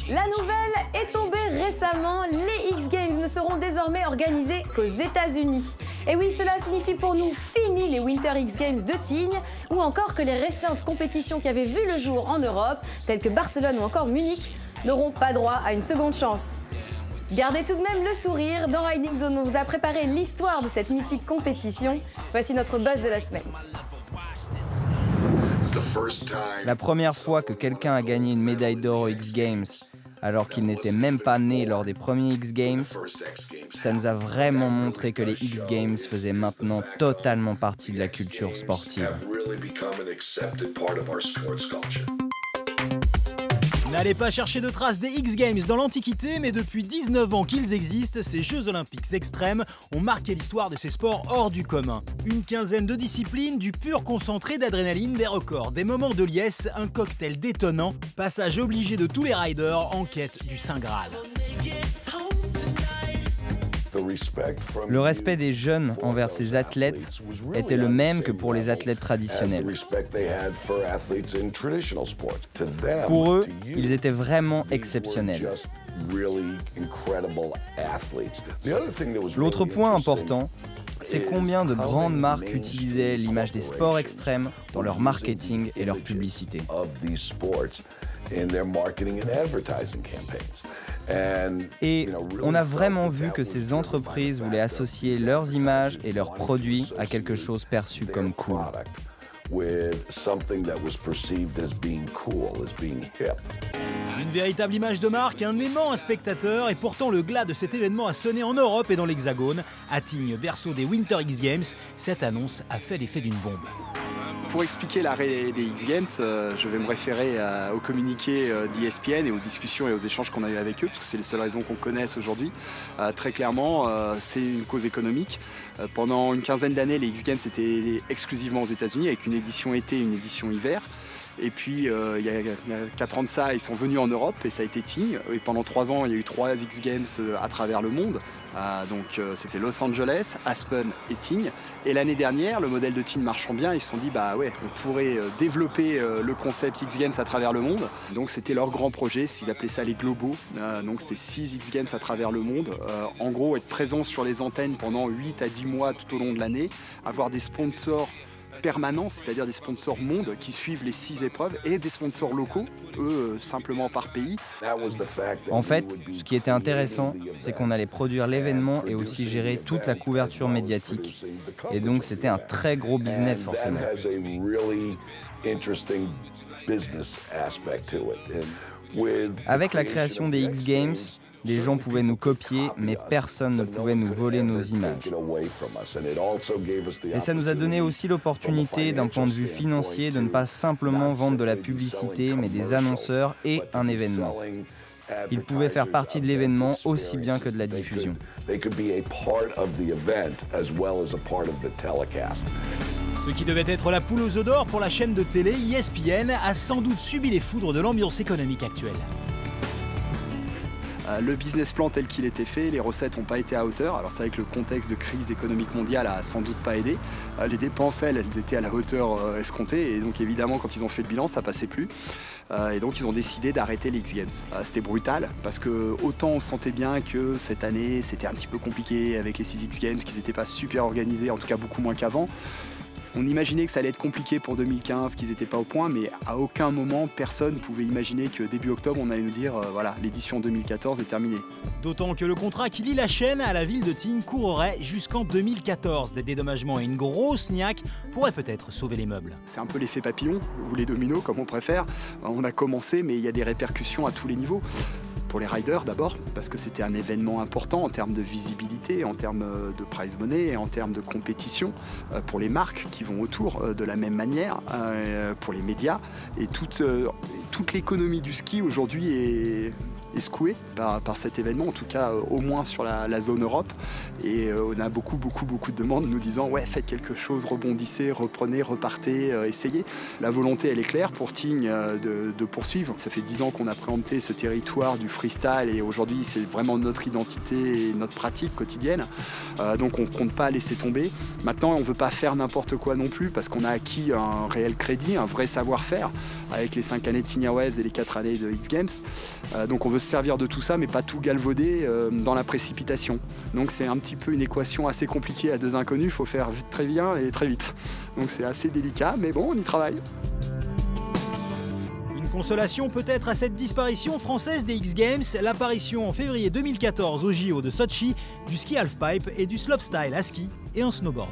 La nouvelle est tombée récemment, les X Games ne seront désormais organisés qu'aux États-Unis. Et oui, cela signifie pour nous fini les Winter X Games de Tignes, ou encore que les récentes compétitions qui avaient vu le jour en Europe, telles que Barcelone ou encore Munich, n'auront pas droit à une seconde chance. Gardez tout de même le sourire, dans Riding Zone on vous a préparé l'histoire de cette mythique compétition. Voici notre buzz de la semaine. La première fois que quelqu'un a gagné une médaille d'or aux X Games, alors qu'il n'était même pas né lors des premiers X Games, ça nous a vraiment montré que les X Games faisaient maintenant totalement partie de la culture sportive. N'allez pas chercher de traces des X Games dans l'Antiquité, mais depuis 19 ans qu'ils existent, ces Jeux Olympiques extrêmes ont marqué l'histoire de ces sports hors du commun. Une quinzaine de disciplines, du pur concentré d'adrénaline, des records, des moments de liesse, un cocktail détonnant, passage obligé de tous les riders en quête du Saint Graal. Le respect des jeunes envers ces athlètes était le même que pour les athlètes traditionnels. Pour eux, ils étaient vraiment exceptionnels. L'autre point important, c'est combien de grandes marques utilisaient l'image des sports extrêmes dans leur marketing et leur publicité. Et on a vraiment vu que ces entreprises voulaient associer leurs images et leurs produits à quelque chose perçu comme cool. Une véritable image de marque, un aimant, un spectateur, et pourtant le glas de cet événement a sonné en Europe et dans l'Hexagone. À Tignes, berceau des Winter X Games, cette annonce a fait l'effet d'une bombe. Pour expliquer l'arrêt des X Games, je vais me référer au communiqué d'ESPN et aux discussions et aux échanges qu'on a eu avec eux, parce que c'est les seules raisons qu'on connaisse aujourd'hui. Très clairement, c'est une cause économique. Pendant une quinzaine d'années, les X Games étaient exclusivement aux États-Unis, avec une édition été et une édition hiver. Et puis, il y a 4 ans de ça, ils sont venus en Europe et ça a été Tignes. Et pendant 3 ans, il y a eu 3 X Games à travers le monde. Donc, c'était Los Angeles, Aspen et Tignes. Et l'année dernière, le modèle de Tignes marchant bien, ils se sont dit, bah ouais, on pourrait développer le concept X Games à travers le monde. Donc, c'était leur grand projet, ils appelaient ça les globaux. Donc, c'était 6 X Games à travers le monde. En gros, être présent sur les antennes pendant 8 à 10 mois tout au long de l'année, avoir des sponsors permanents, c'est-à-dire des sponsors monde qui suivent les 6 épreuves et des sponsors locaux, eux simplement par pays. En fait, ce qui était intéressant, c'est qu'on allait produire l'événement et aussi gérer toute la couverture médiatique. Et donc c'était un très gros business forcément. Avec la création des X Games, les gens pouvaient nous copier, mais personne ne pouvait nous voler nos images. Et ça nous a donné aussi l'opportunité, d'un point de vue financier, de ne pas simplement vendre de la publicité, mais des annonceurs et un événement. Ils pouvaient faire partie de l'événement aussi bien que de la diffusion. Ce qui devait être la poule aux œufs d'or pour la chaîne de télé, ESPN a sans doute subi les foudres de l'ambiance économique actuelle. Le business plan tel qu'il était fait, les recettes n'ont pas été à hauteur. Alors c'est vrai que le contexte de crise économique mondiale a sans doute pas aidé. Les dépenses, elles étaient à la hauteur escomptée. Et donc évidemment, quand ils ont fait le bilan, ça passait plus. Et donc ils ont décidé d'arrêter les X Games. C'était brutal parce que autant on sentait bien que cette année, c'était un petit peu compliqué avec les 6 X Games, qu'ils n'étaient pas super organisés, en tout cas beaucoup moins qu'avant. On imaginait que ça allait être compliqué pour 2015, qu'ils n'étaient pas au point, mais à aucun moment, personne ne pouvait imaginer que début octobre, on allait nous dire voilà, l'édition 2014 est terminée. D'autant que le contrat qui lie la chaîne à la ville de Tignes courrait jusqu'en 2014. Des dédommagements et une grosse niaque pourraient peut-être sauver les meubles. C'est un peu l'effet papillon, ou les dominos, comme on préfère. On a commencé, mais il y a des répercussions à tous les niveaux. Pour les riders d'abord, parce que c'était un événement important en termes de visibilité, en termes de prize money et en termes de compétition, pour les marques qui vont autour de la même manière, pour les médias. Et toute l'économie du ski aujourd'hui est secouée par cet événement, en tout cas au moins sur la zone Europe. Et on a beaucoup de demandes nous disant ouais, faites quelque chose, rebondissez, reprenez, repartez, essayez. La volonté elle est claire pour Tignes de poursuivre. Ça fait 10 ans qu'on a préempté ce territoire du freestyle et aujourd'hui c'est vraiment notre identité et notre pratique quotidienne. Donc on ne compte pas laisser tomber. Maintenant on ne veut pas faire n'importe quoi non plus parce qu'on a acquis un réel crédit, un vrai savoir-faire avec les 5 années de Tignes Waves et les 4 années de X Games. Donc on veut veut se servir de tout ça, mais pas tout galvauder dans la précipitation. Donc c'est un petit peu une équation assez compliquée à deux inconnus, il faut faire vite, très bien et très vite. Donc c'est assez délicat, mais bon, on y travaille. Une consolation peut-être à cette disparition française des X-Games, l'apparition en février 2014 au JO de Sochi du ski halfpipe et du slopestyle à ski et en snowboard.